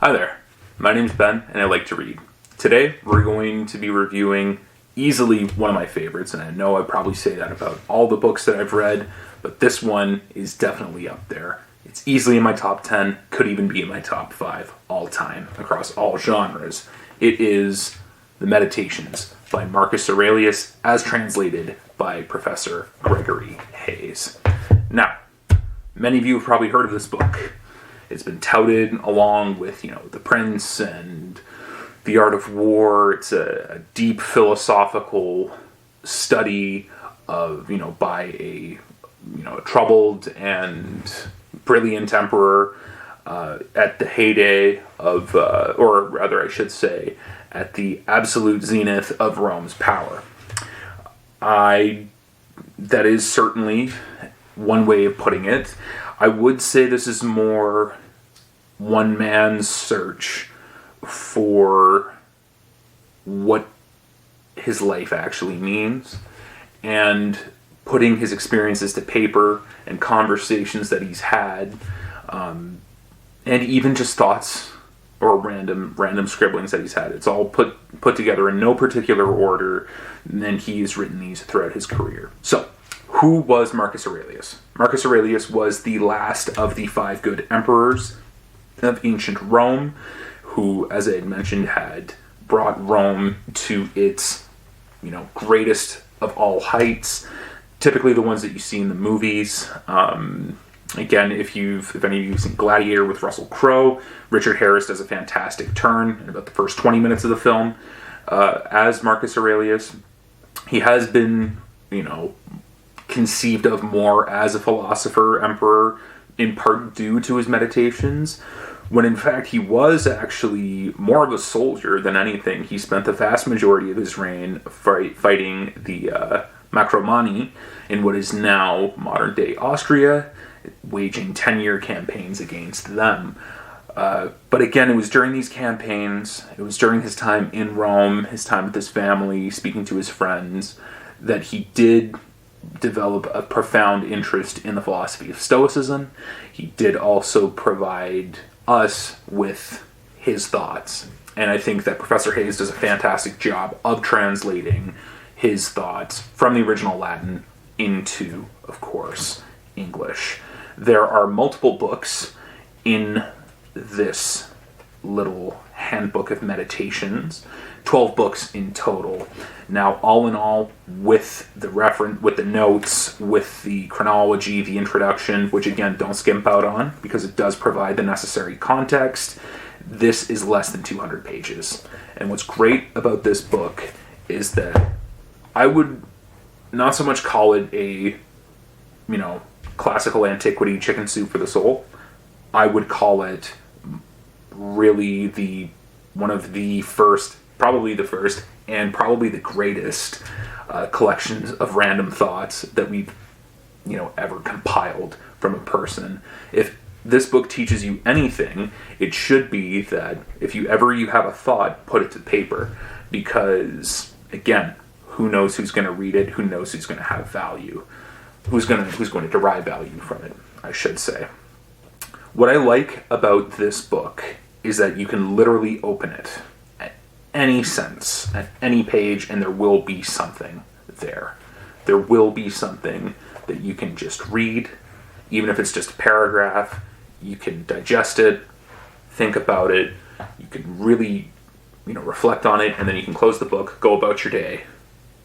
Hi there, my name's Ben and I like to read. Today we're going to be reviewing easily one of my favorites, and I know I probably say that about all the books that I've read, but this one is definitely up there. It's easily in my top 10, could even be in my top 5 all time across all genres. It is The Meditations by Marcus Aurelius as translated by Professor Gregory Hayes. Now, many of you have probably heard of this book. It's been touted along with, The Prince and The Art of War. It's a deep philosophical study of, by a troubled and brilliant emperor at the heyday of, or rather I should say, at the absolute zenith of Rome's power. That is certainly one way of putting it. I would say this is more one man's search for what his life actually means and putting his experiences to paper and conversations that he's had, and even just thoughts or random scribblings that he's had. It's all put together in no particular order, and he's written these throughout his career. So, who was Marcus Aurelius? Marcus Aurelius was the last of the 5 good emperors of ancient Rome, who, as I had mentioned, had brought Rome to its, greatest of all heights. Typically the ones that you see in the movies. Again, if any of you have seen Gladiator with Russell Crowe, Richard Harris does a fantastic turn in about the first 20 minutes of the film as Marcus Aurelius. He has been, conceived of more as a philosopher, emperor, in part due to his meditations, when in fact he was actually more of a soldier than anything. He spent the vast majority of his reign fighting the Macromani in what is now modern-day Austria, waging 10-year campaigns against them. But again, it was during these campaigns, it was during his time in Rome, his time with his family, speaking to his friends, that he did develop a profound interest in the philosophy of Stoicism. He did also provide us with his thoughts. And I think that Professor Hayes does a fantastic job of translating his thoughts from the original Latin into, of course, English. There are multiple books in this little handbook of meditations, 12 books in total. Now, all in all, with the notes, with the chronology, the introduction, which again, don't skimp out on because it does provide the necessary context, this is less than 200 pages. And what's great about this book is that I would not so much call it a, classical antiquity chicken soup for the soul. I would call it really one of the first, probably the first, and probably the greatest collections of random thoughts that we've, ever compiled from a person. If this book teaches you anything, it should be that if you have a thought, put it to paper. Because, again, who knows who's going to read it? Who knows who's going to have value? Who's going to derive value from it, I should say. What I like about this book is that you can literally open it at any sense, at any page, and there will be something there. There will be something that you can just read, even if it's just a paragraph. You can digest it, think about it, you can really, reflect on it, and then you can close the book, go about your day,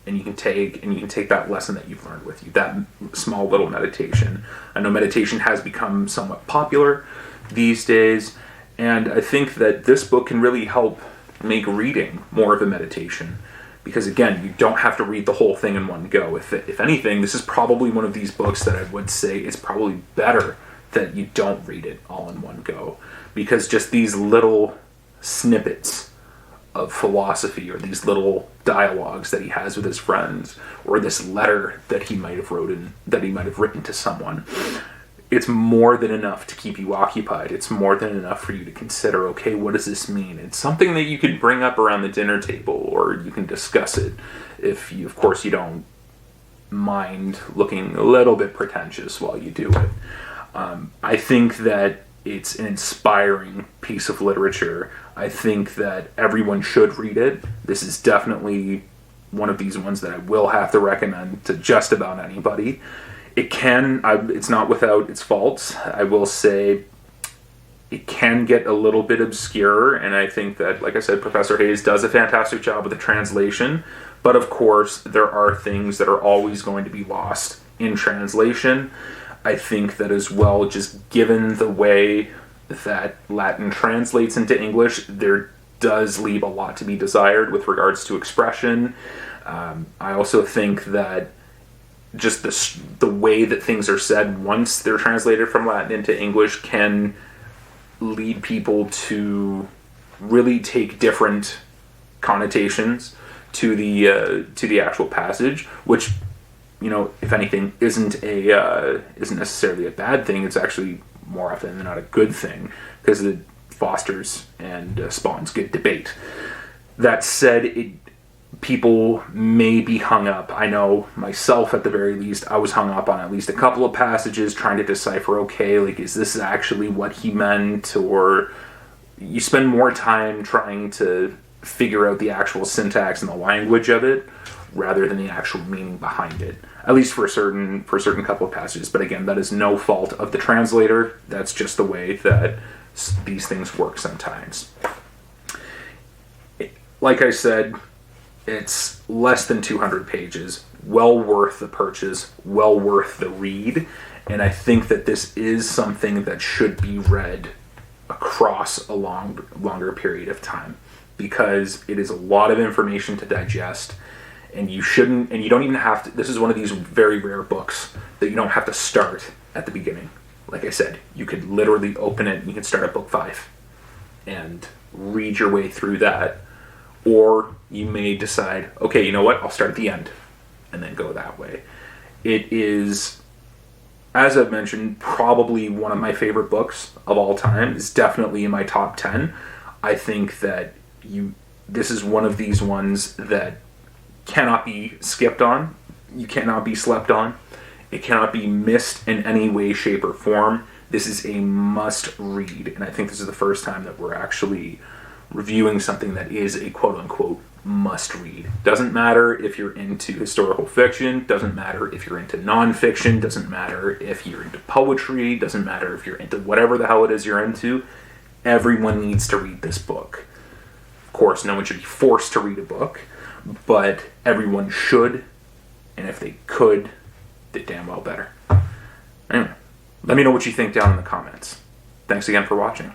and you can take that lesson that you've learned with you, that small little meditation. I know meditation has become somewhat popular these days, and I think that this book can really help make reading more of a meditation. Because again, you don't have to read the whole thing in one go. If anything, this is probably one of these books that I would say it's probably better that you don't read it all in one go. Because just these little snippets of philosophy, or these little dialogues that he has with his friends, or this letter that he might have written to someone, it's more than enough to keep you occupied. It's more than enough for you to consider, okay, what does this mean? It's something that you can bring up around the dinner table, or you can discuss it if you, of course, you don't mind looking a little bit pretentious while you do it. I think that It's an inspiring piece of literature. I think that everyone should read it. This is definitely one of these ones that I will have to recommend to just about anybody. It's not without its faults. I will say it can get a little bit obscure, and I think that, like I said, Professor Hayes does a fantastic job with the translation, but of course there are things that are always going to be lost in translation. I think that as well, just given the way that Latin translates into English, there does leave a lot to be desired with regards to expression. I also think that just the way that things are said once they're translated from Latin into English can lead people to really take different connotations to the actual passage, which, you know, if anything, isn't necessarily a bad thing. It's actually more often than not a good thing, because it fosters and spawns good debate. That said, people may be hung up. I know myself, at the very least, I was hung up on at least a couple of passages trying to decipher, okay, like, is this actually what he meant? Or you spend more time trying to figure out the actual syntax and the language of it rather than the actual meaning behind it, at least for a certain couple of passages. But again, that is no fault of the translator. That's just the way that these things work sometimes. Like I said, it's less than 200 pages, well worth the purchase, well worth the read, and I think that this is something that should be read across a longer period of time, because it is a lot of information to digest, and you don't even have to. This is one of these very rare books that you don't have to start at the beginning. Like I said, you could literally open it and you can start at book 5 and read your way through that. Or you may decide, okay, you know what, I'll start at the end and then go that way. It is, as I've mentioned, probably one of my favorite books of all time. It's definitely in my top 10. I think that this is one of these ones that cannot be skipped on. You cannot be slept on. It cannot be missed in any way, shape, or form. This is a must read, and I think this is the first time that we're actually reviewing something that is a quote-unquote must-read. Doesn't matter if you're into historical fiction, doesn't matter if you're into non-fiction, doesn't matter if you're into poetry, doesn't matter if you're into whatever the hell it is you're into. Everyone needs to read this book. Of course, no one should be forced to read a book, but everyone should, and if they could, they damn well better. Anyway, let me know what you think down in the comments. Thanks again for watching.